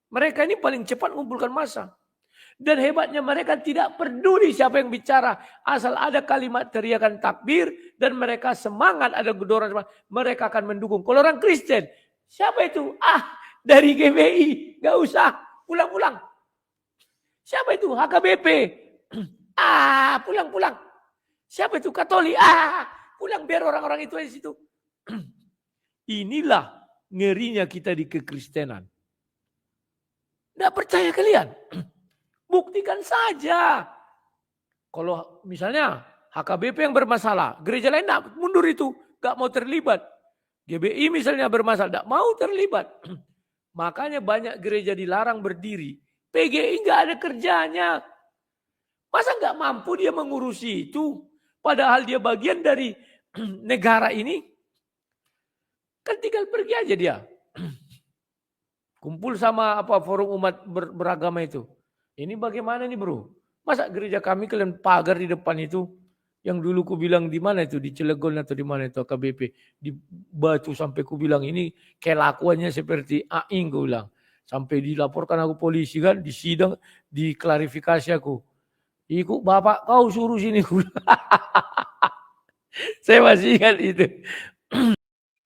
Mereka ini paling cepat mengumpulkan massa. Dan hebatnya mereka tidak peduli siapa yang bicara. Asal ada kalimat teriakan takbir dan mereka semangat, ada gedoran, mereka akan mendukung. Kalau orang Kristen, siapa itu? Dari GBI, gak usah, pulang-pulang. Siapa itu? HKBP. Pulang-pulang. Siapa itu? Katolik. Pulang, biar orang-orang itu di situ. Inilah ngerinya kita di kekristenan. Tidak percaya kalian? Buktikan saja. Kalau misalnya HKBP yang bermasalah, gereja lain tidak mundur itu, gak mau terlibat. GBI misalnya bermasalah, tidak mau terlibat. Makanya banyak gereja dilarang berdiri. PGI gak ada kerjanya. Masa gak mampu dia mengurusi itu? Padahal dia bagian dari negara ini. Kan tinggal pergi aja dia. Kumpul sama forum umat beragama itu. Ini bagaimana nih bro? Masa gereja kami kalian pagar di depan itu? Yang dulu ku bilang di mana itu? Di Cilegon atau di mana itu KBP? Di Batu sampai ku bilang ini kelakuannya seperti aing ku bilang. Sampai dilaporkan aku polisi kan, di sidang, diklarifikasi aku. Ikut bapak kau suruh sini. Saya masih ingat itu.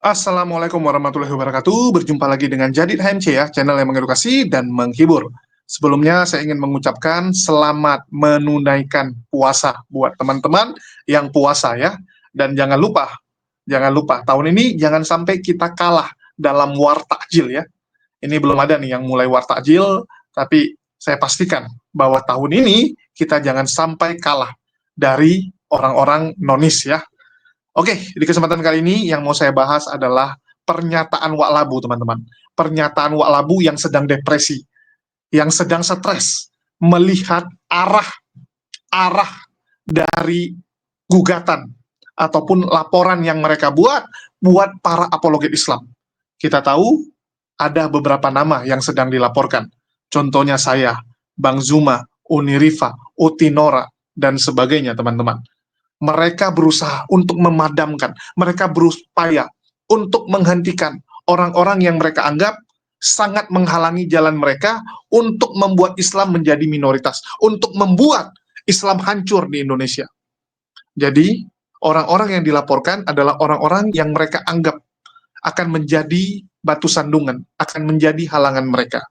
Assalamualaikum warahmatullahi wabarakatuh. Berjumpa lagi dengan Jadid HMC ya, channel yang mengedukasi dan menghibur. Sebelumnya saya ingin mengucapkan selamat menunaikan puasa buat teman-teman yang puasa ya. Dan jangan lupa tahun ini jangan sampai kita kalah dalam war takjil ya. Ini belum ada nih yang mulai war takjil, tapi saya pastikan bahwa tahun ini kita jangan sampai kalah dari orang-orang nonis ya. Oke, di kesempatan kali ini yang mau saya bahas adalah pernyataan Wak Labu, teman-teman. Pernyataan Wak Labu yang sedang depresi, yang sedang stres, melihat arah dari gugatan ataupun laporan yang mereka buat para apologet Islam. Kita tahu ada beberapa nama yang sedang dilaporkan. Contohnya saya, Bang Zuma, Unirifa, Utinora, dan sebagainya, teman-teman. Mereka berusaha untuk memadamkan, mereka berupaya untuk menghentikan orang-orang yang mereka anggap sangat menghalangi jalan mereka untuk membuat Islam menjadi minoritas, untuk membuat Islam hancur di Indonesia. Jadi, orang-orang yang dilaporkan adalah orang-orang yang mereka anggap akan menjadi batu sandungan, akan menjadi halangan mereka.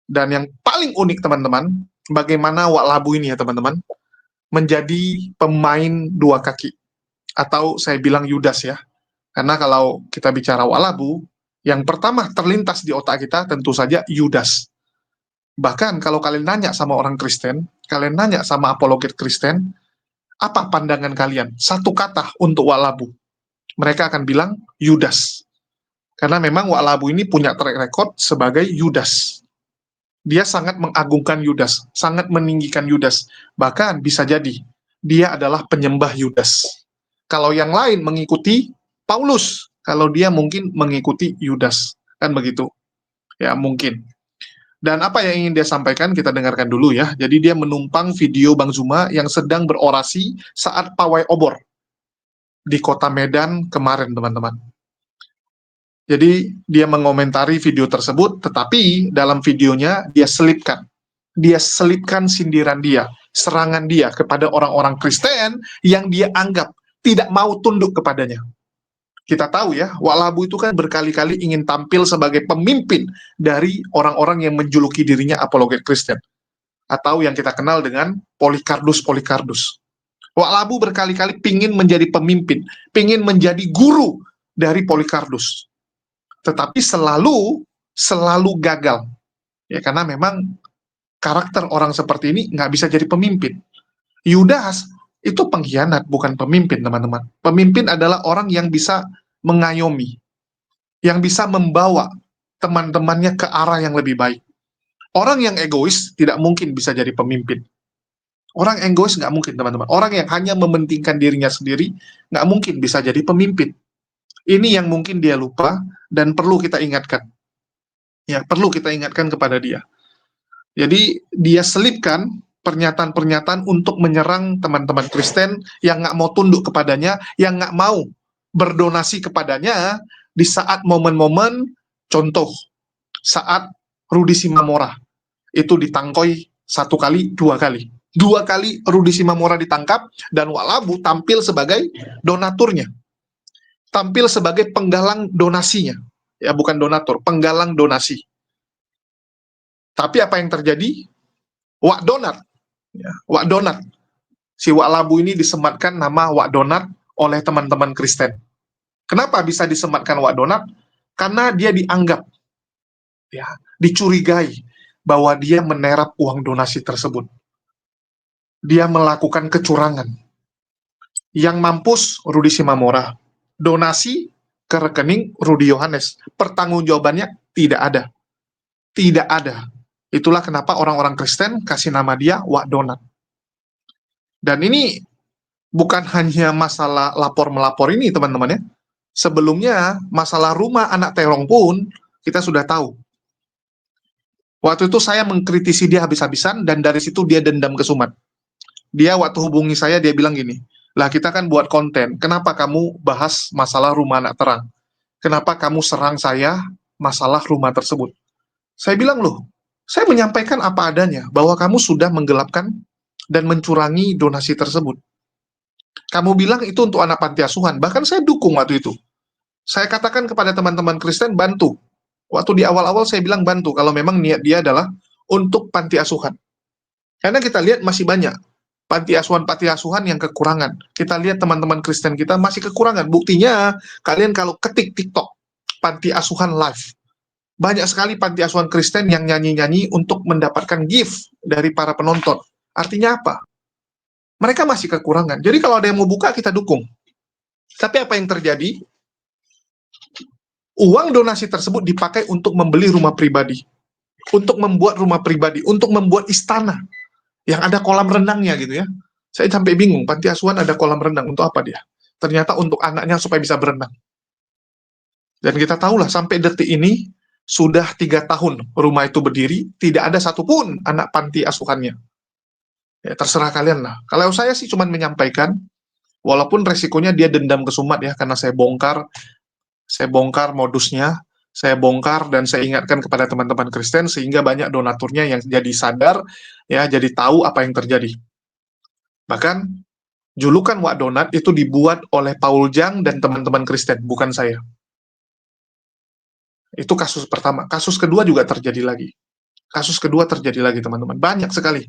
Dan yang paling unik, teman-teman, bagaimana Wak Labu ini ya, teman-teman, menjadi pemain dua kaki, atau saya bilang Yudas ya, karena kalau kita bicara Wak Labu, yang pertama terlintas di otak kita tentu saja Yudas. Bahkan kalau kalian nanya sama orang Kristen, kalian nanya sama apologet Kristen, apa pandangan kalian? Satu kata untuk Wak Labu, mereka akan bilang Yudas. Karena memang Wak Labu ini punya track record sebagai Yudas. Dia sangat mengagungkan Yudas, sangat meninggikan Yudas. Bahkan bisa jadi dia adalah penyembah Yudas. Kalau yang lain mengikuti Paulus, kalau dia mungkin mengikuti Yudas. Kan begitu. Ya, mungkin. Dan apa yang ingin dia sampaikan, kita dengarkan dulu ya. Jadi dia menumpang video Bang Zuma yang sedang berorasi saat pawai obor di kota Medan kemarin, teman-teman. Jadi dia mengomentari video tersebut, tetapi dalam videonya dia selipkan sindiran dia, serangan dia kepada orang-orang Kristen yang dia anggap tidak mau tunduk kepadanya. Kita tahu ya, Wak Labu itu kan berkali-kali ingin tampil sebagai pemimpin dari orang-orang yang menjuluki dirinya apologet Kristen, atau yang kita kenal dengan Polycarpus. Wak Labu berkali-kali ingin menjadi pemimpin, ingin menjadi guru dari Polycarpus. Tetapi selalu gagal. Ya, karena memang karakter orang seperti ini nggak bisa jadi pemimpin. Yudas itu pengkhianat, bukan pemimpin, teman-teman. Pemimpin adalah orang yang bisa mengayomi, yang bisa membawa teman-temannya ke arah yang lebih baik. Orang yang egois tidak mungkin bisa jadi pemimpin. Orang egois nggak mungkin, teman-teman. Orang yang hanya mementingkan dirinya sendiri nggak mungkin bisa jadi pemimpin. Ini yang mungkin dia lupa dan perlu kita ingatkan. Ya, perlu kita ingatkan kepada dia. Jadi, dia selipkan pernyataan-pernyataan untuk menyerang teman-teman Kristen yang nggak mau tunduk kepadanya, yang nggak mau berdonasi kepadanya di saat momen-momen, contoh, saat Rudi Simamora itu ditangkoi 1 kali, 2 kali. 2 kali Rudi Simamora ditangkap dan Wak Labu tampil sebagai donaturnya. Tampil sebagai penggalang donasinya. Ya, bukan donatur, penggalang donasi. Tapi apa yang terjadi? Wak Donat. Ya, Wak Donat. Si Wak Labu ini disematkan nama Wak Donat oleh teman-teman Kristen. Kenapa bisa disematkan Wak Donat? Karena dia dianggap, ya, dicurigai bahwa dia menerap uang donasi tersebut. Dia melakukan kecurangan. Yang mampus Rudi Simamora. Donasi ke rekening Rudi Yohanes. Pertanggungjawabannya tidak ada. Tidak ada. Itulah kenapa orang-orang Kristen kasih nama dia Wak Donat. Dan ini bukan hanya masalah lapor-melapor ini, teman-teman ya. Sebelumnya, masalah rumah anak terong pun kita sudah tahu. Waktu itu saya mengkritisi dia habis-habisan, dan dari situ dia dendam ke Sumat. Dia waktu hubungi saya, dia bilang gini, lah kita kan buat konten, kenapa kamu bahas masalah rumah anak terang? Kenapa kamu serang saya masalah rumah tersebut? Saya bilang, loh, saya menyampaikan apa adanya, bahwa kamu sudah menggelapkan dan mencurangi donasi tersebut. Kamu bilang itu untuk anak panti asuhan, bahkan saya dukung waktu itu. Saya katakan kepada teman-teman Kristen, bantu. Waktu di awal-awal saya bilang bantu, kalau memang niat dia adalah untuk panti asuhan. Karena kita lihat masih banyak panti asuhan yang kekurangan. Kita lihat teman-teman Kristen kita masih kekurangan. Buktinya, kalian kalau ketik TikTok, panti asuhan live, banyak sekali panti asuhan Kristen yang nyanyi-nyanyi untuk mendapatkan gift dari para penonton. Artinya apa? Mereka masih kekurangan. Jadi kalau ada yang mau buka, kita dukung. Tapi apa yang terjadi? Uang donasi tersebut dipakai untuk membeli rumah pribadi, untuk membuat rumah pribadi, untuk membuat istana yang ada kolam renangnya gitu ya. Saya sampai bingung, panti asuhan ada kolam renang, untuk apa dia? Ternyata untuk anaknya supaya bisa berenang. Dan kita tahulah sampai detik ini, sudah 3 tahun rumah itu berdiri, tidak ada satupun anak panti asuhannya. Ya, terserah kalian lah. Kalau saya sih cuma menyampaikan, walaupun resikonya dia dendam ke Sumat ya, karena saya bongkar modusnya, saya bongkar dan saya ingatkan kepada teman-teman Kristen sehingga banyak donaturnya yang jadi sadar, ya, jadi tahu apa yang terjadi. Bahkan julukan Wak Donat itu dibuat oleh Paul Jang dan teman-teman Kristen, bukan saya. Itu kasus pertama. Kasus kedua juga terjadi lagi. Kasus kedua terjadi lagi, teman-teman. Banyak sekali.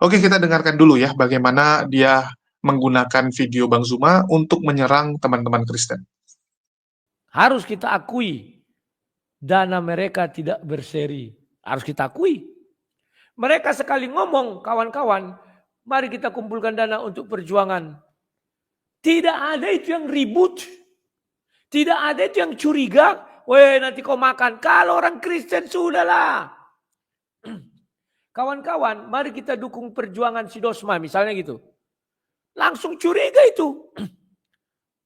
Oke, kita dengarkan dulu ya bagaimana dia menggunakan video Bang Zuma untuk menyerang teman-teman Kristen. Harus kita akui, dana mereka tidak berseri. Harus kita akui. Mereka sekali ngomong, kawan-kawan, mari kita kumpulkan dana untuk perjuangan. Tidak ada itu yang ribut. Tidak ada itu yang curiga. Weh, nanti kau makan. Kalau orang Kristen sudahlah. Kawan-kawan, mari kita dukung perjuangan si Dosma, misalnya gitu. Langsung curiga itu.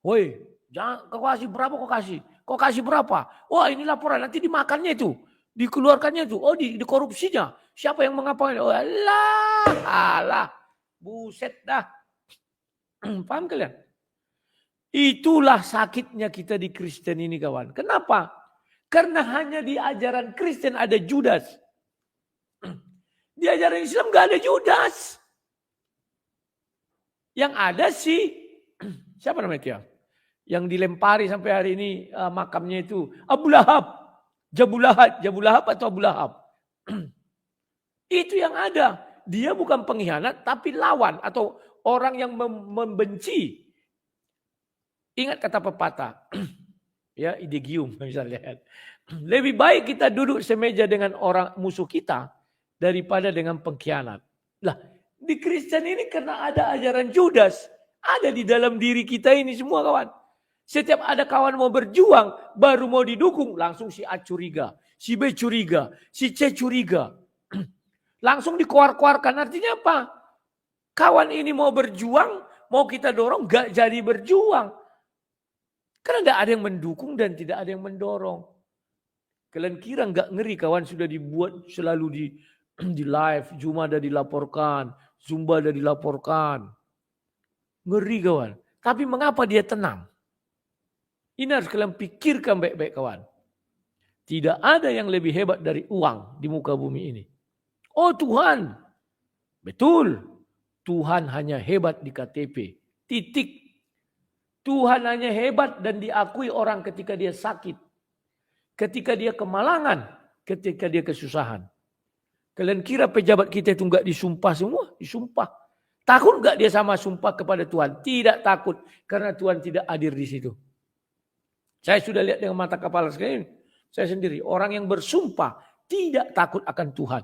Woi, jangan kau kasih berapa kau kasih? Kau kasih berapa? Wah, ini laporan, nanti dimakannya itu. Dikeluarkannya itu. Oh, dikorupsinya. Siapa yang mengapain? Oh, alah. Buset dah. Paham kalian? Itulah sakitnya kita di Kristen ini, kawan. Kenapa? Karena hanya di ajaran Kristen ada Judas. Di ajaran Islam gak ada Judas. Yang ada sih, siapa namanya itu ya? Yang dilempari sampai hari ini makamnya itu Abu Lahab. Jabu Lahab atau Abu Lahab. Itu yang ada. Dia bukan pengkhianat tapi lawan atau orang yang membenci. Ingat kata pepatah. Ya, idegium misalnya. Lebih baik kita duduk semeja dengan orang musuh kita daripada dengan pengkhianat. Lah, di Kristen ini karena ada ajaran Judas, ada di dalam diri kita ini semua, kawan. Setiap ada kawan mau berjuang, baru mau didukung, langsung si A curiga, si B curiga, si C curiga. Langsung dikeluar-keluarkan. Artinya apa? Kawan ini mau berjuang, mau kita dorong, gak jadi berjuang. Karena tidak ada yang mendukung dan tidak ada yang mendorong. Kalian kira nggak ngeri, kawan, sudah dibuat selalu di live, Zuma ada dilaporkan, Zumba ada dilaporkan. Ngeri, kawan. Tapi mengapa dia tenang? Ini harus kalian pikirkan baik-baik, kawan. Tidak ada yang lebih hebat dari uang di muka bumi ini. Oh Tuhan, betul. Tuhan hanya hebat di KTP. Titik. Tuhan hanya hebat dan diakui orang ketika dia sakit. Ketika dia kemalangan. Ketika dia kesusahan. Kalian kira pejabat kita itu enggak disumpah semua? Disumpah. Takut enggak dia sama sumpah kepada Tuhan? Tidak takut. Karena Tuhan tidak hadir di situ. Saya sudah lihat dengan mata kepala sekali. Saya sendiri. Orang yang bersumpah tidak takut akan Tuhan.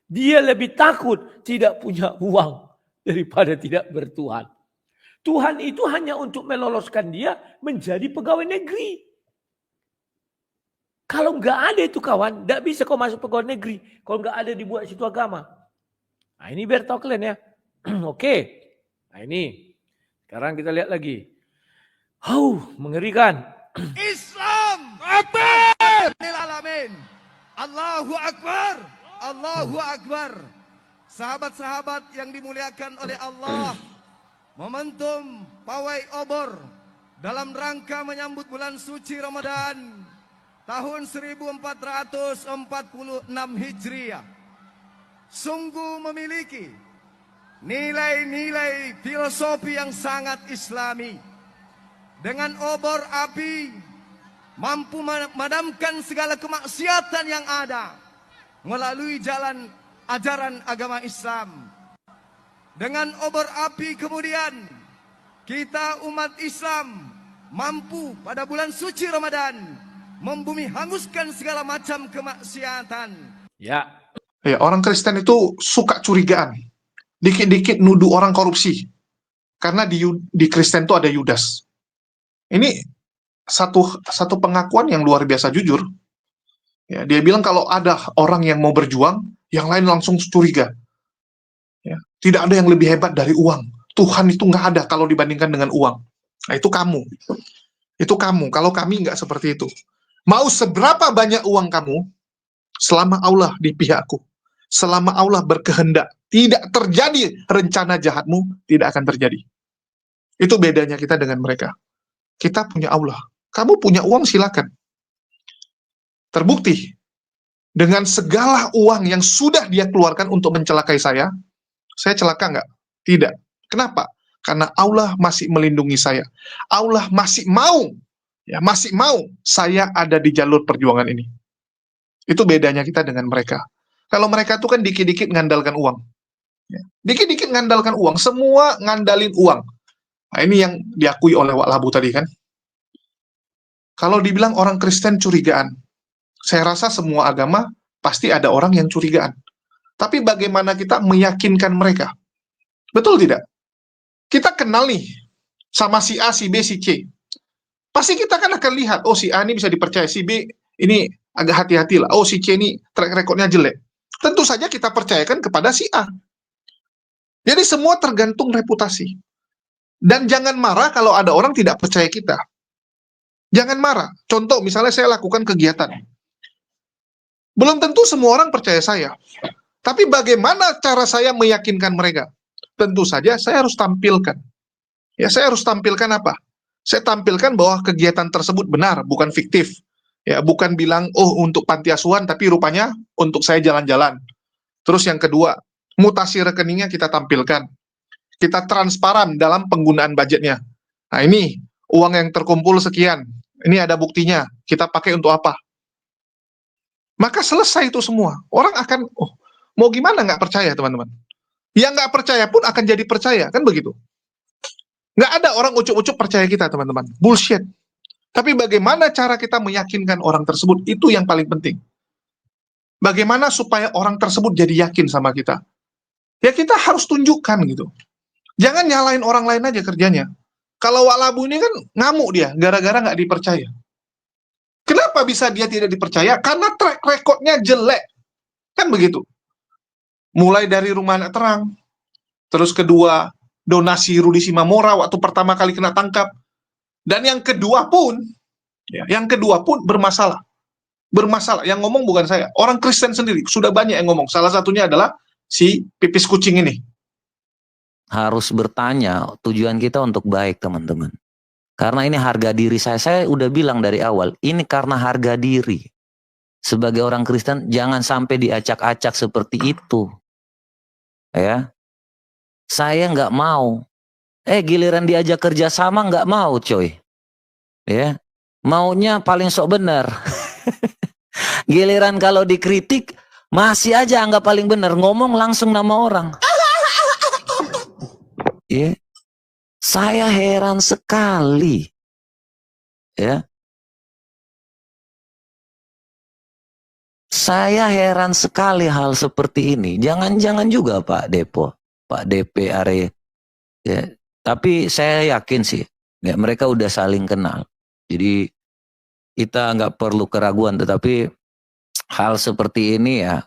Dia lebih takut tidak punya uang daripada tidak bertuhan. Tuhan itu hanya untuk meloloskan dia menjadi pegawai negeri. Kalau nggak ada itu kawan, nggak bisa kau masuk pegawai negeri. Kalau nggak ada dibuat situ agama. Nah ini biar tahu kalian ya. Oke. Nah ini. Sekarang kita lihat lagi. Mengerikan. Islam Akbar. Alamin. Allahu Akbar. Allahu Akbar. Sahabat-sahabat yang dimuliakan oleh Allah, momentum pawai obor dalam rangka menyambut bulan suci Ramadan tahun 1446 Hijriah sungguh memiliki nilai-nilai filosofi yang sangat islami. Dengan obor api mampu memadamkan segala kemaksiatan yang ada melalui jalan ajaran agama Islam. Dengan obor api kemudian kita umat Islam mampu pada bulan suci Ramadan membumi hanguskan segala macam kemaksiatan. Ya, orang Kristen itu suka curigaan. Dikit-dikit nuduh orang korupsi. Karena di Kristen itu ada Yudas. Ini satu pengakuan yang luar biasa jujur. Ya, dia bilang kalau ada orang yang mau berjuang, yang lain langsung curiga. Ya, tidak ada yang lebih hebat dari uang. Tuhan itu nggak ada kalau dibandingkan dengan uang. Nah, itu kamu. Itu kamu. Kalau kami nggak seperti itu. Mau seberapa banyak uang kamu, selama Allah di pihakku, selama Allah berkehendak, tidak terjadi rencana jahatmu, tidak akan terjadi. Itu bedanya kita dengan mereka. Kita punya Allah. Kamu punya uang, silakan. Terbukti, dengan segala uang yang sudah dia keluarkan untuk mencelakai saya celaka nggak? Tidak. Kenapa? Karena Allah masih melindungi saya. Allah masih mau saya ada di jalur perjuangan ini. Itu bedanya kita dengan mereka. Kalau mereka tuh kan dikit-dikit ngandalkan uang. Ya. Dikit-dikit ngandalkan uang, semua ngandalin uang. Nah, ini yang diakui oleh Wak Labu tadi kan. Kalau dibilang orang Kristen curigaan, saya rasa semua agama pasti ada orang yang curigaan. Tapi bagaimana kita meyakinkan mereka? Betul tidak? Kita kenal nih sama si A, si B, si C. Pasti kita kan akan lihat, oh si A ini bisa dipercaya, si B ini agak hati-hati lah. Oh si C ini track recordnya jelek. Tentu saja kita percayakan kepada si A. Jadi semua tergantung reputasi. Dan jangan marah kalau ada orang tidak percaya kita. Jangan marah. Contoh, misalnya saya lakukan kegiatan. Belum tentu semua orang percaya saya. Tapi bagaimana cara saya meyakinkan mereka? Tentu saja saya harus tampilkan. Ya, saya harus tampilkan apa? Saya tampilkan bahwa kegiatan tersebut benar, bukan fiktif. Ya, bukan bilang, oh untuk panti asuhan, tapi rupanya untuk saya jalan-jalan. Terus yang kedua, mutasi rekeningnya kita tampilkan. Kita transparan dalam penggunaan budgetnya. Nah ini, uang yang terkumpul sekian. Ini ada buktinya. Kita pakai untuk apa? Maka selesai itu semua. Orang akan, oh, mau gimana nggak percaya teman-teman? Yang nggak percaya pun akan jadi percaya, kan begitu? Nggak ada orang ucuk-ucuk percaya kita teman-teman. Bullshit. Tapi bagaimana cara kita meyakinkan orang tersebut, itu yang paling penting. Bagaimana supaya orang tersebut jadi yakin sama kita? Ya kita harus tunjukkan gitu. Jangan nyalain orang lain aja kerjanya. Kalau Wak Labu ini kan ngamuk dia, gara-gara nggak dipercaya. Kenapa bisa dia tidak dipercaya? Karena track recordnya jelek. Kan begitu. Mulai dari Rumah Anak Terang, terus kedua, donasi Rudi Simamora waktu pertama kali kena tangkap. Dan yang kedua pun bermasalah. Bermasalah. Yang ngomong bukan saya. Orang Kristen sendiri, sudah banyak yang ngomong. Salah satunya adalah si pipis kucing ini. Harus bertanya, tujuan kita untuk baik teman-teman. Karena ini harga diri saya udah bilang dari awal, ini karena harga diri. sebagai orang Kristen jangan sampai diacak-acak seperti itu. Ya, saya nggak mau. Giliran diajak kerja sama nggak mau, coy. Ya, maunya paling sok benar. Giliran kalau dikritik masih aja anggap paling benar, ngomong langsung nama orang. Ya, saya heran sekali. Ya, saya heran sekali hal seperti ini. Jangan-jangan juga Pak Depo, Pak DP area. Ya, tapi saya yakin sih, ya, mereka udah saling kenal. Jadi kita nggak perlu keraguan, tetapi hal seperti ini ya,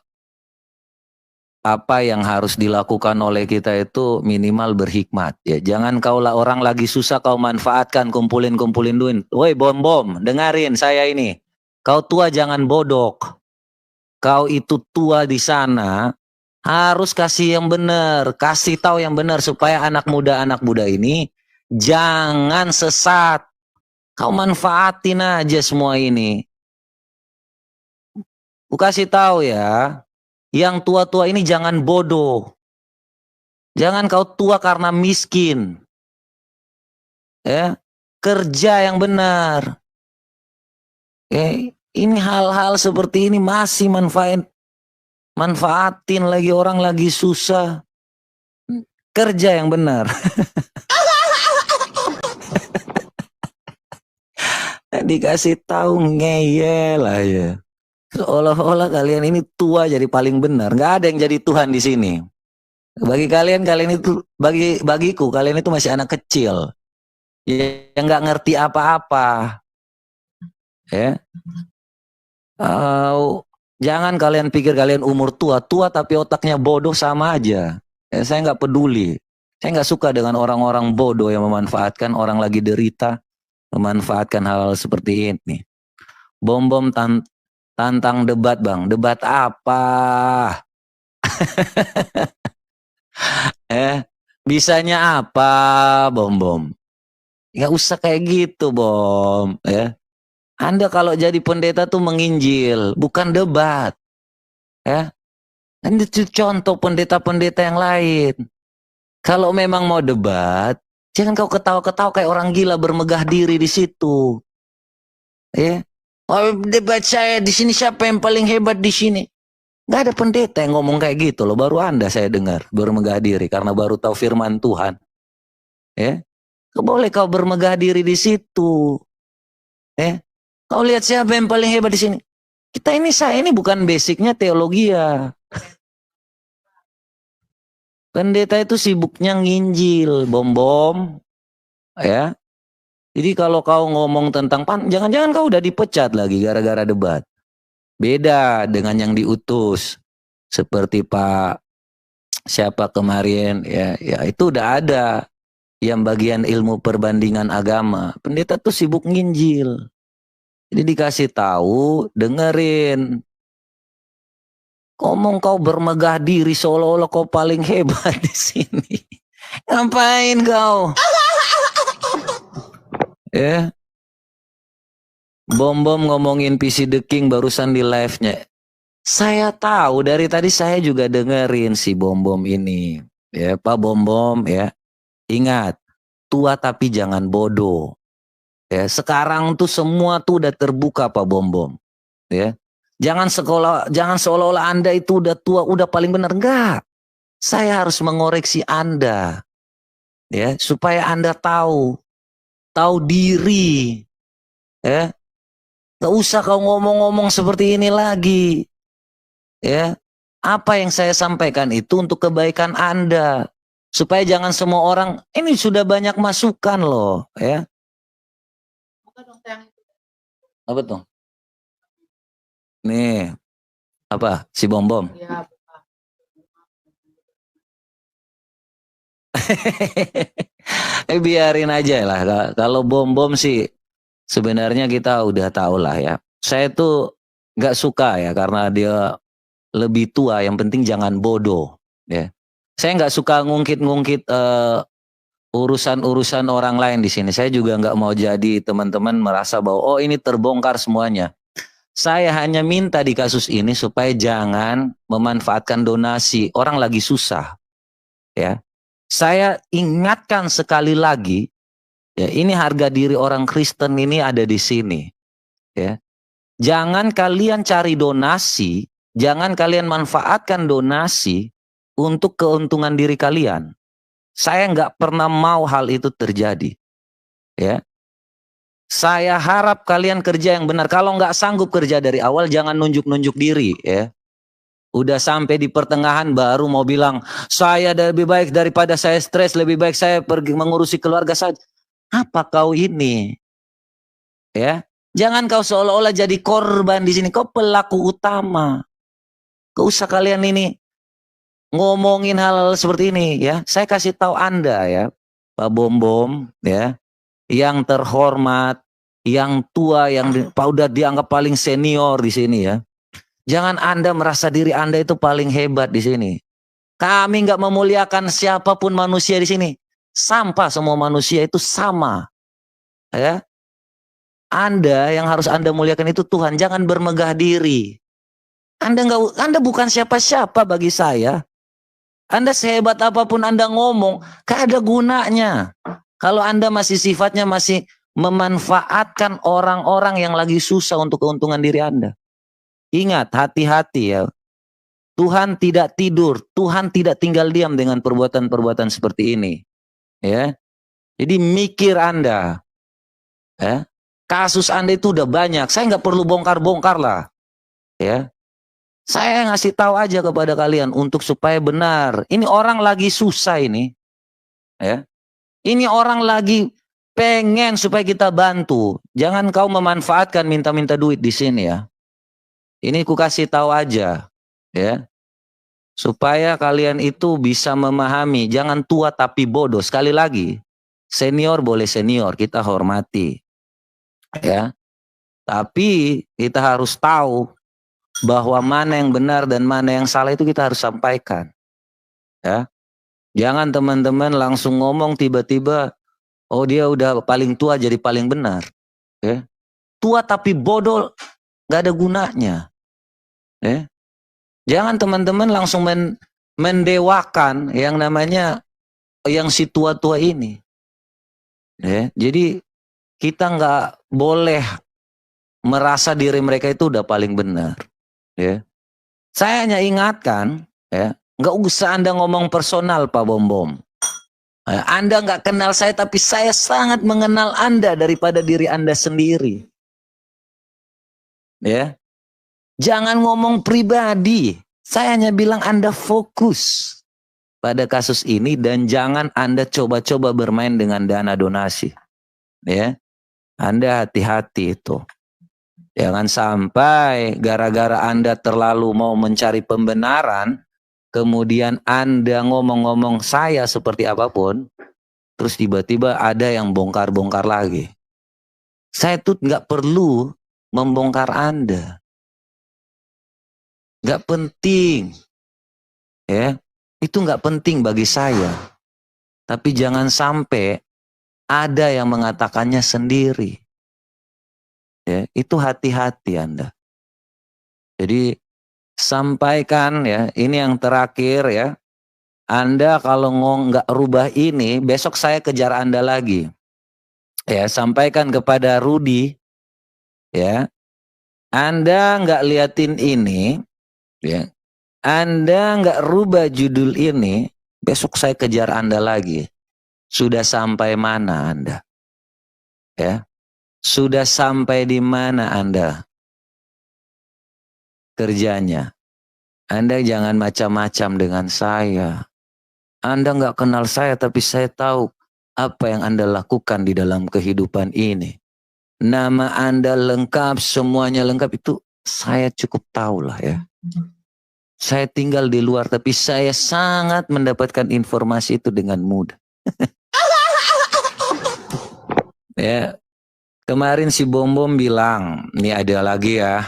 apa yang harus dilakukan oleh kita itu minimal berhikmat. Ya, jangan kaulah orang lagi susah kau manfaatkan, kumpulin duit. Woi bom, dengarin saya ini. Kau tua jangan bodok. Kau itu tua di sana, harus kasih yang benar, kasih tahu yang benar supaya anak muda ini jangan sesat. Kau manfaatin aja semua ini. Ku kasih tahu ya, yang tua-tua ini jangan bodoh. Jangan kau tua karena miskin. Ya, kerja yang benar. Ini hal-hal seperti ini masih manfaatin lagi orang lagi susah. Kerja yang benar. Dikasih tahu ngeyel aja. Seolah-olah kalian ini tua jadi paling benar. Nggak ada yang jadi Tuhan di sini. Bagi kalian itu bagiku kalian itu masih anak kecil yang nggak ngerti apa-apa. Ya. Jangan kalian pikir kalian umur tua tapi otaknya bodoh sama aja. Saya nggak peduli. Saya nggak suka dengan orang-orang bodoh yang memanfaatkan orang lagi derita, memanfaatkan hal-hal seperti ini. Bom tantang debat bang, debat apa? Bisanya apa bom? Nggak usah kayak gitu bom. Ya. Anda kalau jadi pendeta tuh menginjil, bukan debat. Ya. Ini contoh pendeta-pendeta yang lain. Kalau memang mau debat, jangan kau ketawa-ketawa kayak orang gila bermegah diri di situ. Ya. Oh, debat saya di sini siapa yang paling hebat di sini? Gak ada pendeta yang ngomong kayak gitu loh. Baru Anda saya dengar bermegah diri karena baru tahu firman Tuhan. Ya. Boleh kau bermegah diri di situ. Ya. Kau lihat siapa yang paling hebat di sini? Saya ini bukan basicnya teologi ya. Pendeta itu sibuknya nginjil, bom. Ya. Jadi kalau kau ngomong tentang jangan-jangan kau udah dipecat lagi gara-gara debat. Beda dengan yang diutus. Seperti Pak siapa kemarin ya itu udah ada yang bagian ilmu perbandingan agama. Pendeta tuh sibuk nginjil. Jadi dikasih tahu, dengerin. Ngomong kau bermegah diri seolah-olah kau paling hebat di sini. Ngapain kau? Ya. Bom ngomongin PC The King barusan di live-nya. Saya tahu dari tadi saya juga dengerin si Bom ini. Ya, Pak Bom ya. Ingat, tua tapi jangan bodoh. Ya, sekarang tuh semua tuh udah terbuka Pak Bom. Ya. Jangan seolah-olah Anda itu udah tua, udah paling benar. Enggak. Saya harus mengoreksi Anda. Ya, supaya Anda tahu diri. Ya. Gak usah kau ngomong-ngomong seperti ini lagi. Ya. Apa yang saya sampaikan itu untuk kebaikan Anda. Supaya jangan semua orang, ini sudah banyak masukan loh. Ya. Apa tuh? Nih, apa? Si Bom. Biarin aja lah. Kalau Bom sih sebenarnya kita udah tahu lah ya. Saya tuh nggak suka ya karena dia lebih tua. Yang penting jangan bodoh. Ya. Saya nggak suka ngungkit-ngungkit urusan-urusan orang lain di sini. Saya juga nggak mau jadi teman-teman merasa bahwa oh ini terbongkar semuanya. Saya hanya minta di kasus ini supaya jangan memanfaatkan donasi. Orang lagi susah. Ya. Saya ingatkan sekali lagi, ya, ini harga diri orang Kristen ini ada di sini. Ya. Jangan kalian cari donasi, jangan kalian manfaatkan donasi untuk keuntungan diri kalian. Saya nggak pernah mau hal itu terjadi. Ya. Saya harap kalian kerja yang benar. Kalau nggak sanggup kerja dari awal, jangan nunjuk-nunjuk diri. Ya. Udah sampai di pertengahan baru mau bilang, saya lebih baik daripada saya stres, lebih baik saya pergi mengurusi keluarga saja. Apa kau ini? Ya, jangan kau seolah-olah jadi korban di sini. Kau pelaku utama. Gak usah kalian ini ngomongin hal seperti ini, ya. Saya kasih tahu Anda, ya, Pak Bom, ya, yang terhormat, yang tua, yang udah dianggap paling senior di sini, ya. Jangan Anda merasa diri Anda itu paling hebat di sini. Kami nggak memuliakan siapapun manusia di sini. Sampah, semua manusia itu sama. Ya. Anda yang harus Anda muliakan itu Tuhan. Jangan bermegah diri. Anda bukan siapa-siapa bagi saya. Anda sehebat apapun Anda ngomong, gak ada gunanya. Kalau Anda masih sifatnya masih memanfaatkan orang-orang yang lagi susah untuk keuntungan diri Anda. Ingat, hati-hati ya. Tuhan tidak tidur, Tuhan tidak tinggal diam dengan perbuatan-perbuatan seperti ini. Ya. Jadi mikir Anda. Ya. Kasus Anda itu udah banyak, saya nggak perlu bongkar-bongkar lah. Ya. Saya ngasih tahu aja kepada kalian untuk supaya benar. Ini orang lagi susah ini. Ya. Ini orang lagi pengen supaya kita bantu. Jangan kau memanfaatkan minta-minta duit di sini ya. Ini ku kasih tahu aja, ya, supaya kalian itu bisa memahami. Jangan tua tapi bodoh. Sekali lagi, senior boleh senior, kita hormati, ya. Tapi kita harus tahu bahwa mana yang benar dan mana yang salah itu kita harus sampaikan, ya. Jangan teman-teman langsung ngomong tiba-tiba, oh dia udah paling tua jadi paling benar, ya. Tua tapi bodoh nggak ada gunanya. Ya. Jangan teman-teman langsung mendewakan yang namanya yang si tua-tua ini. Ya. Jadi kita nggak boleh merasa diri mereka itu udah paling benar. Ya. Saya hanya ingatkan, ya, nggak usah Anda ngomong personal Pak Bom. Ya, Anda nggak kenal saya, tapi saya sangat mengenal Anda daripada diri Anda sendiri. Ya. Jangan ngomong pribadi. Saya hanya bilang Anda fokus pada kasus ini dan jangan Anda coba-coba bermain dengan dana donasi. Ya. Anda hati-hati itu. Jangan sampai gara-gara Anda terlalu mau mencari pembenaran, kemudian Anda ngomong-ngomong saya seperti apapun, terus tiba-tiba ada yang bongkar-bongkar lagi. Saya tuh nggak perlu membongkar Anda. Nggak penting, ya, itu nggak penting bagi saya. Tapi jangan sampai ada yang mengatakannya sendiri. Ya, itu hati-hati Anda. Jadi sampaikan ya, ini yang terakhir ya. Anda kalau nggak rubah ini, besok saya kejar Anda lagi. Ya, sampaikan kepada Rudy, ya. Anda nggak liatin ini. Ya, Anda nggak rubah judul ini, besok saya kejar Anda lagi. Sudah sampai mana Anda? Ya, sudah sampai di mana Anda kerjanya? Anda jangan macam-macam dengan saya. Anda nggak kenal saya, tapi saya tahu apa yang Anda lakukan di dalam kehidupan ini. Nama Anda lengkap, semuanya lengkap, itu saya cukup tahu lah ya. Saya tinggal di luar, tapi saya sangat mendapatkan informasi itu dengan mudah. Ya, kemarin si Bom bilang, ini ada lagi ya.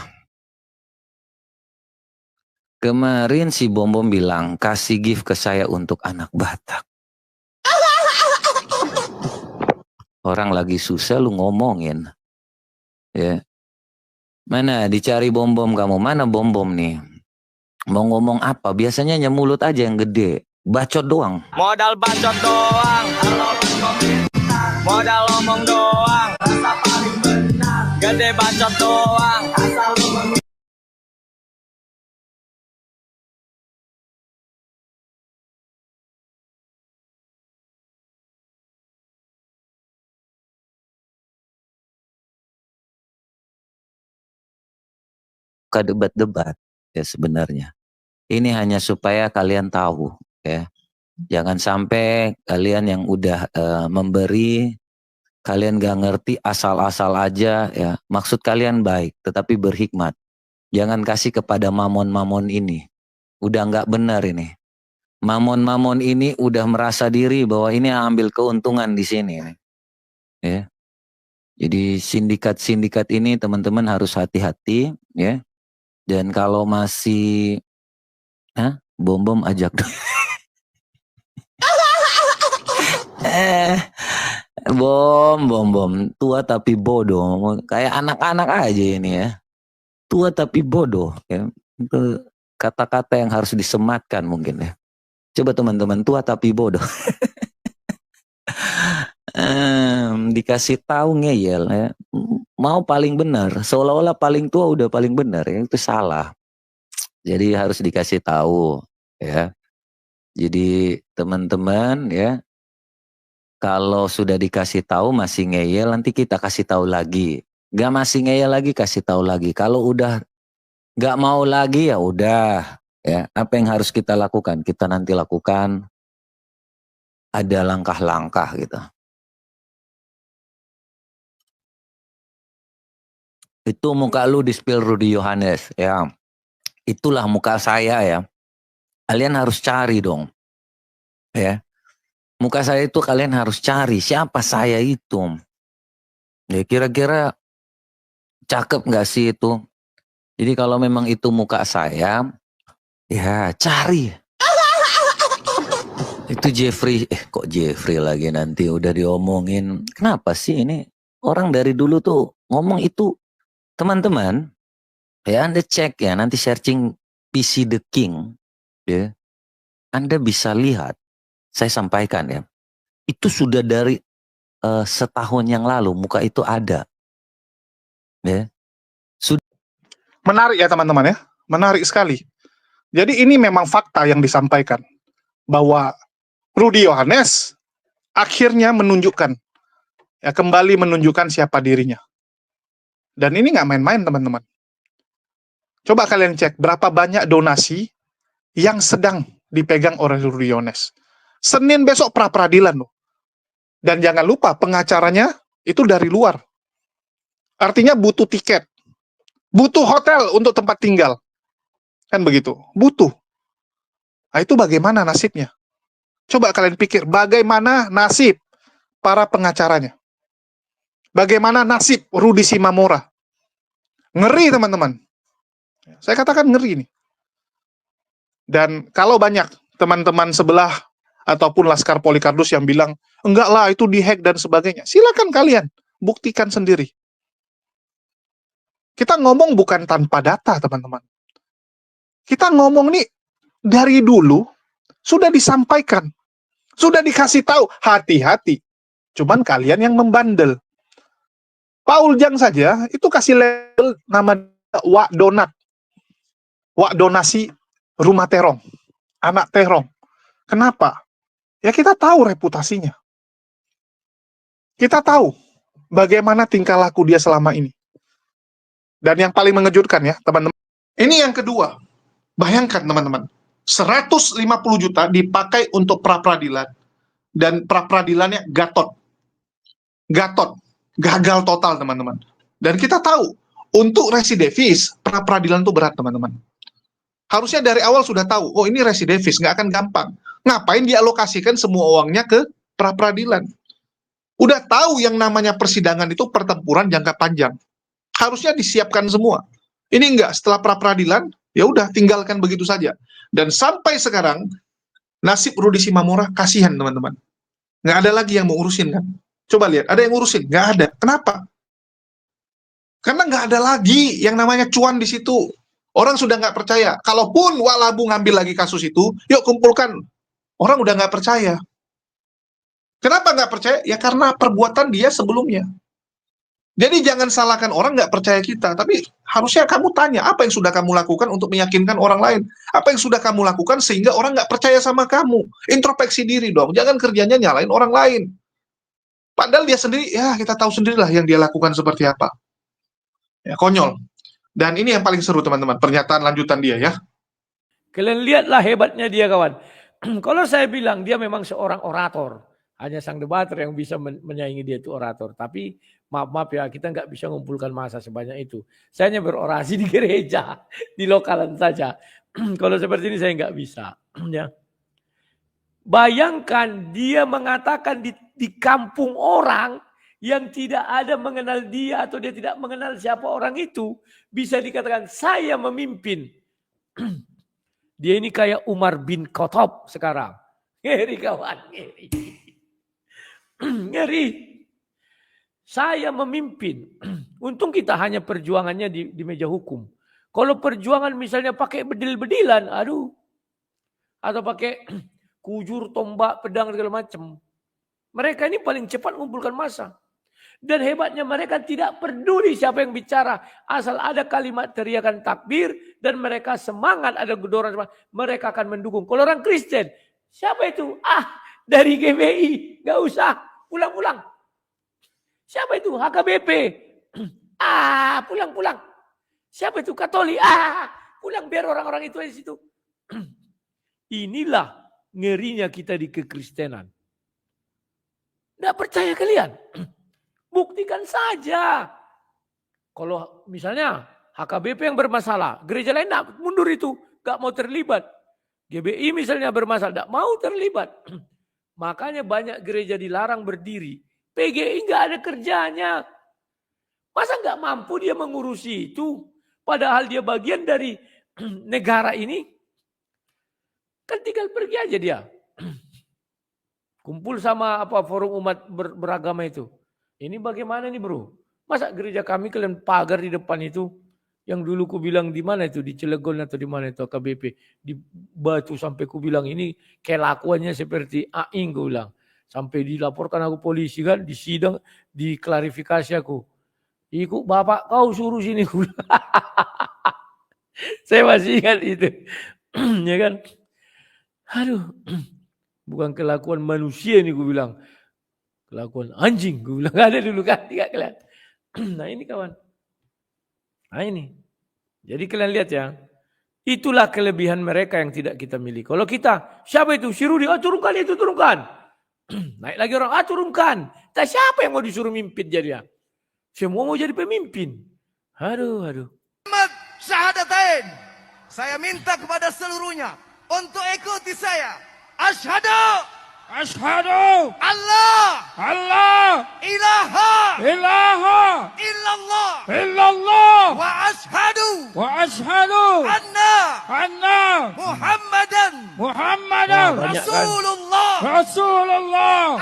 Kemarin si Bom bilang, kasih gift ke saya untuk anak Batak. Orang lagi susah lu ngomongin. Ya. Mana dicari bom-bom kamu? Mana bom-bom nih? Mau ngomong apa? Biasanya hanya mulut aja yang gede. Bacot doang. Modal bacot doang, modal ngomong doang, gede bacot doang. Ke debat-debat ya sebenarnya. Ini hanya supaya kalian tahu ya. Jangan sampai kalian yang udah memberi, kalian gak ngerti asal-asal aja ya. Maksud kalian baik, tetapi berhikmat. Jangan kasih kepada mamon-mamon ini. Udah nggak benar ini. Mamon-mamon ini udah merasa diri bahwa ini ambil keuntungan di sini. Ya. Jadi sindikat-sindikat ini teman-teman harus hati-hati ya. Dan kalau masih bom-bom ajak dong. Bom. Tua tapi bodoh. Kayak anak-anak aja ini ya. Tua tapi bodoh. Ya. Itu kata-kata yang harus disematkan mungkin ya. Coba teman-teman, tua tapi bodoh. Dikasih tahu ngeyel ya. Mau paling benar. Seolah-olah paling tua udah paling benar. Ya. Itu salah. Jadi harus dikasih tahu ya. Jadi teman-teman ya, kalau sudah dikasih tahu masih ngeyel, nanti kita kasih tahu lagi. Gak masih ngeyel lagi, kasih tahu lagi. Kalau udah gak mau lagi ya udah ya. Apa yang harus kita lakukan? Kita nanti lakukan. Ada langkah-langkah gitu. Itu muka lu di spill Rudy Yohanes ya. Itulah muka saya ya. Kalian harus cari dong. Ya. Muka saya itu kalian harus cari. Siapa saya itu? Ya kira-kira cakep gak sih itu? Jadi kalau memang itu muka saya, ya cari. Itu Jeffrey, kok Jeffrey lagi nanti udah diomongin. Kenapa sih ini? Orang dari dulu tuh ngomong itu. Teman-teman, ya Anda cek ya, nanti searching PC The King. Ya, Anda bisa lihat, saya sampaikan ya, itu sudah dari setahun yang lalu muka itu ada. Ya. Menarik ya teman-teman ya, menarik sekali. Jadi ini memang fakta yang disampaikan, bahwa Rudy Yohanes akhirnya menunjukkan, ya kembali menunjukkan siapa dirinya. Dan ini nggak main-main teman-teman. Coba kalian cek berapa banyak donasi yang sedang dipegang oleh Rudy Yohanes. Senin besok pra-peradilan loh. Dan jangan lupa pengacaranya itu dari luar. Artinya butuh tiket. Butuh hotel untuk tempat tinggal. Kan begitu. Butuh. Nah itu bagaimana nasibnya? Coba kalian pikir bagaimana nasib para pengacaranya. Bagaimana nasib Rudy Simamora. Ngeri teman-teman. Saya katakan ngeri nih. Dan kalau banyak teman-teman sebelah ataupun Laskar Polikardus yang bilang, enggak lah itu dihack dan sebagainya. Silakan kalian buktikan sendiri. Kita ngomong bukan tanpa data, teman-teman. Kita ngomong nih dari dulu sudah disampaikan. Sudah dikasih tahu, hati-hati. Cuman kalian yang membandel. Paul Jang saja itu kasih label nama Wak Donat. Wak donasi rumah terong. Anak terong. Kenapa? Ya kita tahu reputasinya. Kita tahu bagaimana tingkah laku dia selama ini. Dan yang paling mengejutkan ya, teman-teman. Ini yang kedua. Bayangkan teman-teman. 150 juta dipakai untuk pra-peradilan. Dan pra-peradilannya Gatot. Gagal total teman-teman. Dan kita tahu, untuk residivis, pra-peradilan itu berat teman-teman. Harusnya dari awal sudah tahu, oh ini residivis, nggak akan gampang. Ngapain dialokasikan semua uangnya ke pra-peradilan? Udah tahu yang namanya persidangan itu pertempuran jangka panjang. Harusnya disiapkan semua. Ini enggak, setelah pra-peradilan, ya udah tinggalkan begitu saja. Dan sampai sekarang, nasib Rudy Simamora kasihan teman-teman. Nggak ada lagi yang mau urusin kan. Coba lihat, ada yang ngurusin? Nggak ada. Kenapa? Karena nggak ada lagi yang namanya cuan di situ. Orang sudah nggak percaya. Kalaupun Walabu ngambil lagi kasus itu, yuk kumpulkan. Orang udah nggak percaya. Kenapa nggak percaya? Ya karena perbuatan dia sebelumnya. Jadi jangan salahkan orang nggak percaya kita, tapi harusnya kamu tanya apa yang sudah kamu lakukan untuk meyakinkan orang lain. Apa yang sudah kamu lakukan sehingga orang nggak percaya sama kamu. Introspeksi diri dong, jangan kerjanya nyalain orang lain. Padahal dia sendiri, ya kita tahu sendirilah yang dia lakukan seperti apa. Ya, konyol. Dan ini yang paling seru teman-teman, pernyataan lanjutan dia ya. Kalian lihatlah hebatnya dia kawan. Kalau saya bilang dia memang seorang orator. Hanya sang debater yang bisa menyaingi dia itu orator. Tapi maaf ya, kita nggak bisa mengumpulkan massa sebanyak itu. Saya hanya berorasi di gereja, di lokalan saja. Kalau seperti ini saya nggak bisa. Ya. Bayangkan dia mengatakan di kampung orang yang tidak ada mengenal dia atau dia tidak mengenal siapa orang itu. Bisa dikatakan saya memimpin. Dia ini kayak Umar bin Khattab sekarang. Ngeri kawan, ngeri. Ngeri. Saya memimpin. Untung kita hanya perjuangannya di meja hukum. Kalau perjuangan misalnya pakai bedil-bedilan, aduh. Atau pakai kujur, tombak, pedang, segala macam. Mereka ini paling cepat mengumpulkan massa. Dan hebatnya mereka tidak peduli siapa yang bicara. Asal ada kalimat teriakan takbir dan mereka semangat, ada gedoran, mereka akan mendukung. Kalau orang Kristen, siapa itu? Dari GBI, gak usah, pulang-pulang. Siapa itu? HKBP. Pulang-pulang. Siapa itu? Katolik. Pulang biar orang-orang itu di situ. Inilah ngerinya kita di kekristenan. Nggak percaya kalian? Buktikan saja. Kalau misalnya HKBP yang bermasalah, gereja lain nggak mundur itu, nggak mau terlibat. GBI misalnya bermasalah, nggak mau terlibat. Makanya banyak gereja dilarang berdiri. PGI nggak ada kerjanya. Masa nggak mampu dia mengurusi itu? Padahal dia bagian dari negara ini. Kan tinggal pergi aja dia. Kumpul sama forum umat beragama itu. Ini bagaimana nih bro? Masa gereja kami kalian pagar di depan itu? Yang dulu ku bilang di mana itu? Di Cilegon atau di mana itu AKBP? Di Batu sampai ku bilang ini kelakuannya seperti Aing ku bilang. Sampai dilaporkan aku polisi kan, di sidang, diklarifikasi aku. Iku bapak kau suruh sini ku. Saya masih ingat itu. Ya kan? Aduh. Bukan kelakuan manusia nih gue bilang. Kelakuan anjing gue bilang. Ada dulu kan, tidak kelihatan. Nah ini kawan. Nah ini. Jadi kalian lihat ya. Itulah kelebihan mereka yang tidak kita miliki. Kalau kita, siapa itu? Si Rudi, turunkan itu, turunkan. Naik lagi orang, turunkan. Tak siapa yang mau disuruh mimpin jadi ya? Semua mau jadi pemimpin. Aduh. Syahadatain. Saya minta kepada seluruhnya untuk ikuti saya. Asyhadu Allah ilaha illallah wa asyhadu anna Muhammadan Rasulullah.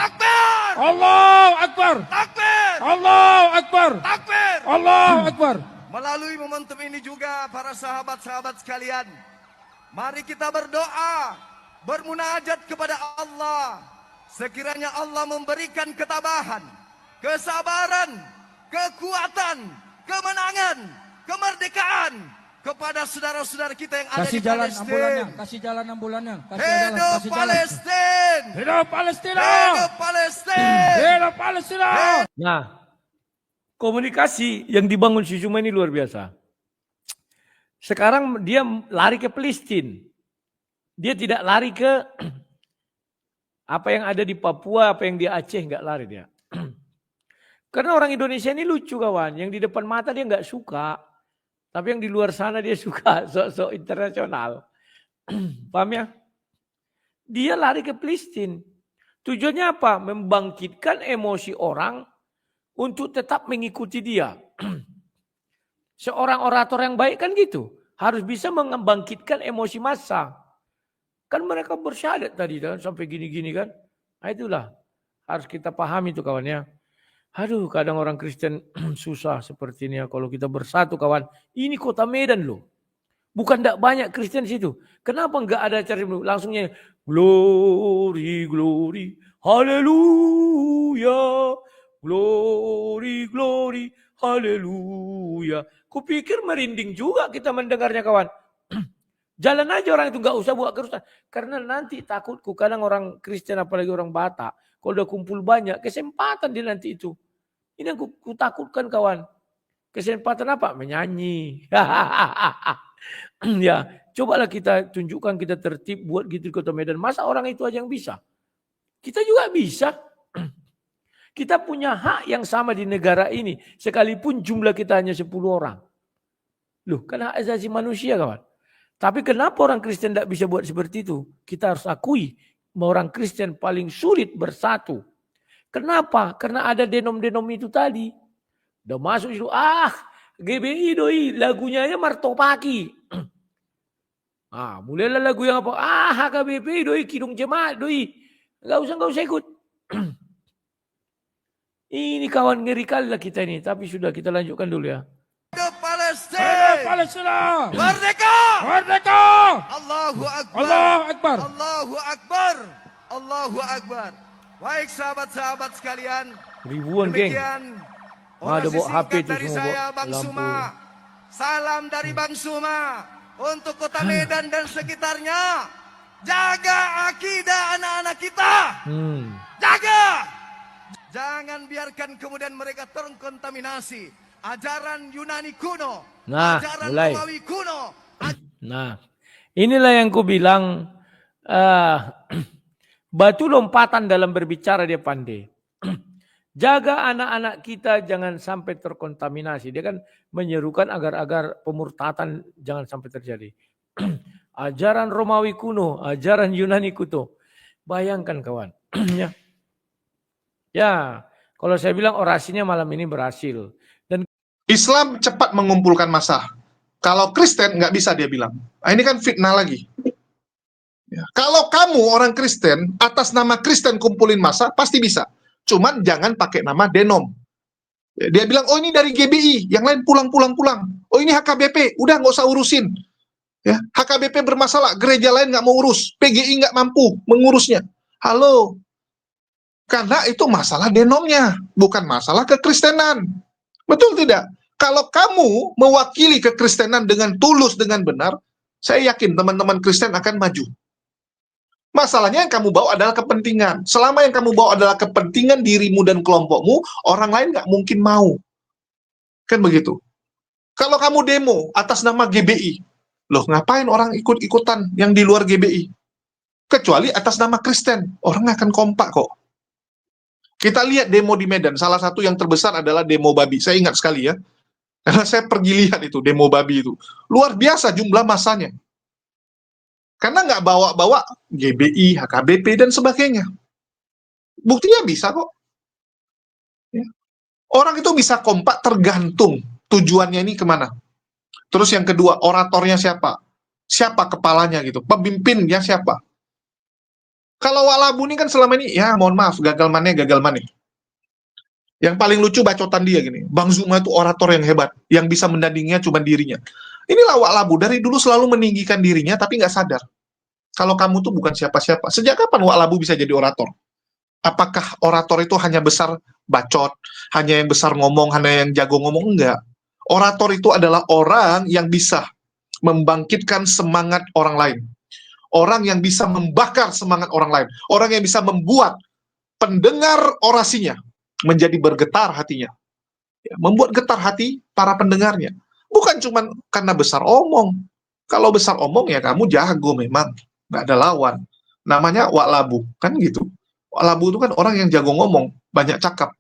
Akbar. Allahu Akbar. Melalui momentum ini juga para sahabat-sahabat sekalian, mari kita berdoa, bermunajat kepada Allah. Sekiranya Allah memberikan ketabahan, kesabaran, kekuatan, kemenangan, kemerdekaan kepada saudara-saudara kita yang ada di Palestina. Kasih jalan ambulannya. Hidup Palestina. Hidup Palestina. Hidup Palestina. Hidup Palestina. Nah, komunikasi yang dibangun si Zuma ini luar biasa. Sekarang dia lari ke Palestina. Dia tidak lari ke apa yang ada di Papua, apa yang di Aceh, nggak lari dia. Karena orang Indonesia ini lucu kawan, yang di depan mata dia nggak suka, tapi yang di luar sana dia suka, sok-sok internasional. Paham ya? Dia lari ke Palestina. Tujuannya apa? Membangkitkan emosi orang untuk tetap mengikuti dia. Seorang orator yang baik kan gitu, harus bisa membangkitkan emosi massa. Kan mereka bersyahadat tadi kan sampai gini-gini kan. Nah itulah harus kita pahami itu kawan ya. Aduh, kadang orang Kristen susah seperti ini ya. Kalau kita bersatu kawan, ini kota Medan loh. Bukan tidak banyak Kristen situ. Kenapa enggak ada acara langsungnya glory, glory, haleluya, glory, glory, haleluya. Kupikir merinding juga kita mendengarnya kawan. Jalan aja orang itu nggak usah buat kerusuhan. Karena nanti takutku kadang orang Kristen apalagi orang Batak. Kalau udah kumpul banyak kesempatan dia nanti itu. Ini yang ku takutkan kawan. Kesempatan apa? Menyanyi. Ya, cobalah kita tunjukkan kita tertib buat gitu di Kota Medan. Masa orang itu aja yang bisa? Kita juga bisa. Kita punya hak yang sama di negara ini. Sekalipun jumlah kita hanya 10 orang. Loh, kan hak asasi manusia kawan. Tapi kenapa orang Kristen tidak bisa buat seperti itu? Kita harus akui orang Kristen paling sulit bersatu. Kenapa? Karena ada denom-denom itu tadi. Udah masuk itu, GBI doi, lagunya aja Martopaki. Mulailah lagu yang apa? HKBP doi, Kidung Jemaat doi. Gak usah ikut. Ini kawan ngeri kali lah kita ini. Tapi sudah kita lanjutkan dulu ya. Hidup Palestina. Hidup Palestina. Merdeka. Merdeka. Allahu Akbar. Allahu Akbar. Allahu Akbar. Allahu Akbar. Baik sahabat-sahabat sekalian. Ribuan geng. Demikian Ada orasi bawa HP singkat itu dari semua saya bawa Bang lampu. Suma. Salam dari Bang Suma untuk Kota Medan dan sekitarnya. Jaga akidah anak-anak kita. Jaga. Jangan biarkan kemudian mereka terkontaminasi ajaran Yunani kuno, ajaran mulai. Romawi kuno. Nah, inilah yang ku bilang batu lompatan dalam berbicara dia pandai. Jaga anak-anak kita jangan sampai terkontaminasi. Dia kan menyerukan agar pemurtatan jangan sampai terjadi. Ajaran Romawi kuno, ajaran Yunani kuno. Bayangkan kawan. Ya, kalau saya bilang orasinya malam ini berhasil. Dan Islam cepat mengumpulkan massa. Kalau Kristen nggak bisa dia bilang. Ini kan fitnah lagi. Ya. Kalau kamu orang Kristen, atas nama Kristen kumpulin massa, pasti bisa. Cuman jangan pakai nama denom. Ya, dia bilang, oh ini dari GBI, yang lain pulang. Oh ini HKBP, udah nggak usah urusin. Ya, HKBP bermasalah, gereja lain nggak mau urus, PGI nggak mampu mengurusnya. Halo, karena itu masalah denomnya, bukan masalah kekristenan. Betul tidak? Kalau kamu mewakili kekristenan dengan tulus, dengan benar, saya yakin teman-teman Kristen akan maju. Masalahnya yang kamu bawa adalah kepentingan. Selama yang kamu bawa adalah kepentingan dirimu dan kelompokmu, orang lain nggak mungkin mau. Kan begitu. Kalau kamu demo atas nama GBI, loh ngapain orang ikut-ikutan yang di luar GBI? Kecuali atas nama Kristen, orang akan kompak kok. Kita lihat demo di Medan, salah satu yang terbesar adalah demo babi. Saya ingat sekali ya, karena saya pergi lihat itu, demo babi itu. Luar biasa jumlah masanya. Karena nggak bawa-bawa GBI, HKBP, dan sebagainya. Buktinya bisa kok. Ya. Orang itu bisa kompak tergantung tujuannya ini kemana. Terus yang kedua, oratornya siapa? Siapa kepalanya gitu, pemimpinnya siapa? Kalau Walabu ini kan selama ini, ya mohon maaf, gagal maneh. Yang paling lucu bacotan dia gini, Bang Zuma itu orator yang hebat, yang bisa mendandinginya cuma dirinya. Inilah Walabu, dari dulu selalu meninggikan dirinya, tapi nggak sadar. Kalau kamu tuh bukan siapa-siapa. Sejak kapan Walabu bisa jadi orator? Apakah orator itu hanya besar bacot, hanya yang besar ngomong, hanya yang jago ngomong? Enggak. Orator itu adalah orang yang bisa membangkitkan semangat orang lain. Orang yang bisa membakar semangat orang lain. Orang yang bisa membuat pendengar orasinya menjadi bergetar hatinya. Ya, membuat getar hati para pendengarnya. Bukan cuma karena besar omong. Kalau besar omong ya kamu jago memang. Nggak ada lawan. Namanya Walabu. Kan gitu. Walabu itu kan orang yang jago ngomong. Banyak cakap.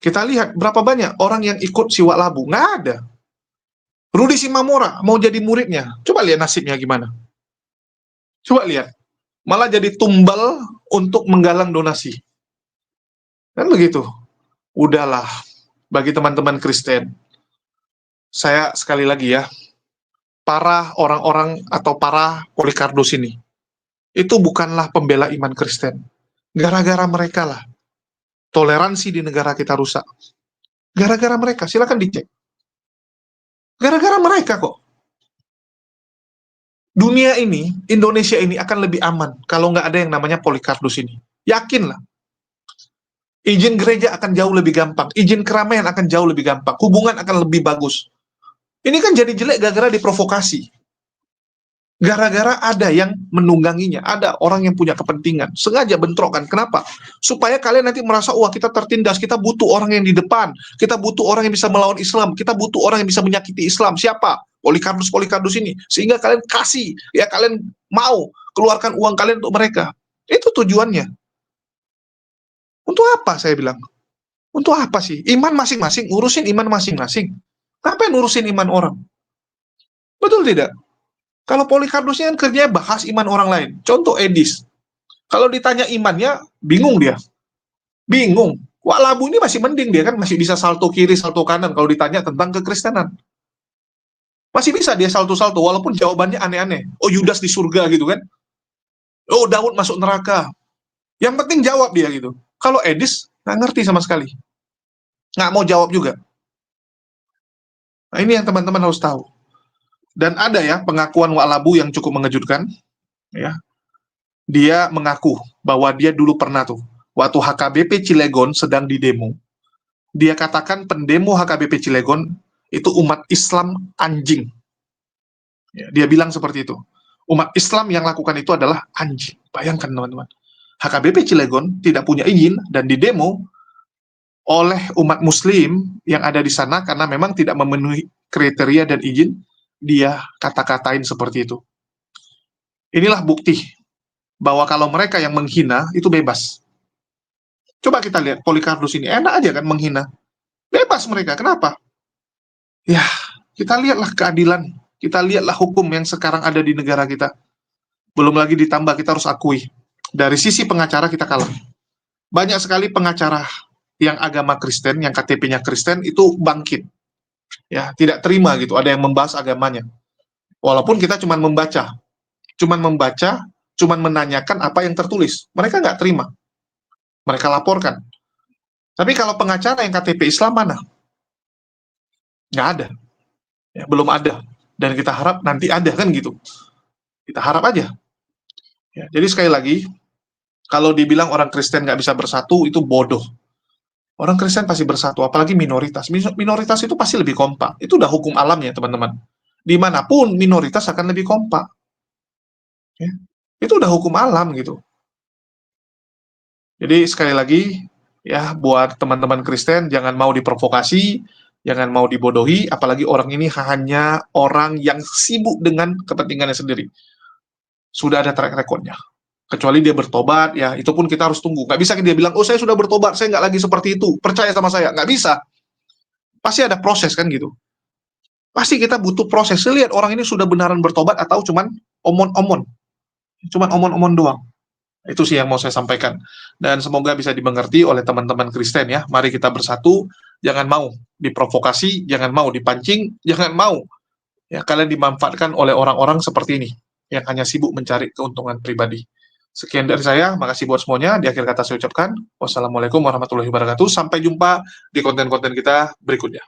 Kita lihat berapa banyak orang yang ikut si Walabu. Nggak ada. Rudi Simamora mau jadi muridnya. Coba lihat nasibnya gimana. Coba lihat. Malah jadi tumbal untuk menggalang donasi. Kan begitu. Udahlah. Bagi teman-teman Kristen. Saya sekali lagi ya. Para orang-orang atau para Polikarpus ini. Itu bukanlah pembela iman Kristen. Gara-gara mereka lah. Toleransi di negara kita rusak. Gara-gara mereka, silakan dicek. Gara-gara mereka kok. Dunia ini, Indonesia ini akan lebih aman kalau nggak ada yang namanya Polikarpus ini. Yakinlah. Izin gereja akan jauh lebih gampang. Izin keramaian akan jauh lebih gampang. Hubungan akan lebih bagus. Ini kan jadi jelek gara-gara diprovokasi. Gara-gara ada yang menungganginya. Ada orang yang punya kepentingan. Sengaja bentrokan. Kenapa? Supaya kalian nanti merasa, wah kita tertindas. Kita butuh orang yang di depan. Kita butuh orang yang bisa melawan Islam. Kita butuh orang yang bisa menyakiti Islam. Siapa? Polikarpus ini. Sehingga kalian kasih. Ya kalian mau keluarkan uang kalian untuk mereka. Itu tujuannya. Untuk apa saya bilang? Untuk apa sih? Iman masing-masing. Urusin iman masing-masing. Ngapain urusin iman orang? Betul tidak? Kalau Polikarpus kan kerjanya bahas iman orang lain. Contoh Edis. Kalau ditanya imannya, bingung dia. Bingung. Wah, Labu ini masih mending dia kan, masih bisa salto kiri, salto kanan kalau ditanya tentang kekristenan. Masih bisa dia salto-salto, walaupun jawabannya aneh-aneh. Oh, Yudas di surga gitu kan. Oh, Daud masuk neraka. Yang penting jawab dia gitu. Kalau Edis, nggak ngerti sama sekali. Nggak mau jawab juga. Nah, ini yang teman-teman harus tahu. Dan ada ya pengakuan Wak Labu yang cukup mengejutkan. Ya. Dia mengaku bahwa dia dulu pernah tuh, waktu HKBP Cilegon sedang didemo, dia katakan pendemo HKBP Cilegon itu umat Islam anjing. Ya, dia bilang seperti itu. Umat Islam yang lakukan itu adalah anjing. Bayangkan teman-teman. HKBP Cilegon tidak punya izin dan didemo oleh umat Muslim yang ada di sana karena memang tidak memenuhi kriteria dan izin, dia kata-katain seperti itu. Inilah bukti bahwa kalau mereka yang menghina itu bebas. Coba kita lihat Polikarpus ini, enak aja kan menghina. Bebas mereka, kenapa? Ya, kita lihatlah keadilan, kita lihatlah hukum yang sekarang ada di negara kita. Belum lagi ditambah, kita harus akui, dari sisi pengacara kita kalah. Banyak sekali pengacara yang agama Kristen, yang KTP-nya Kristen, itu bangkit. Ya, tidak terima gitu, ada yang membahas agamanya. Walaupun kita cuma membaca, cuman menanyakan apa yang tertulis. Mereka nggak terima. Mereka laporkan. Tapi kalau pengacara yang KTP Islam mana? Nggak ada. Ya, belum ada. Dan kita harap nanti ada kan gitu. Kita harap aja. Ya, jadi sekali lagi, kalau dibilang orang Kristen nggak bisa bersatu, itu bodoh. Orang Kristen pasti bersatu, apalagi minoritas. Minoritas itu pasti lebih kompak. Itu udah hukum alamnya, teman-teman. Dimanapun minoritas akan lebih kompak. Ya. Itu udah hukum alam gitu. Jadi sekali lagi, ya buat teman-teman Kristen, jangan mau diprovokasi, jangan mau dibodohi, apalagi orang ini hanya orang yang sibuk dengan kepentingannya sendiri. Sudah ada track recordnya. Kecuali dia bertobat, ya itu pun kita harus tunggu. Nggak bisa dia bilang, oh saya sudah bertobat, saya nggak lagi seperti itu, percaya sama saya. Nggak bisa. Pasti ada proses kan gitu. Pasti kita butuh proses. Lihat orang ini sudah benaran bertobat atau cuman omon-omon. Cuman omon-omon doang. Itu sih yang mau saya sampaikan. Dan semoga bisa dimengerti oleh teman-teman Kristen ya. Mari kita bersatu, jangan mau diprovokasi, jangan mau dipancing, jangan mau ya kalian dimanfaatkan oleh orang-orang seperti ini yang hanya sibuk mencari keuntungan pribadi. Sekian dari saya, makasih buat semuanya. Di akhir kata saya ucapkan wassalamualaikum warahmatullahi wabarakatuh. Sampai jumpa di konten-konten kita berikutnya.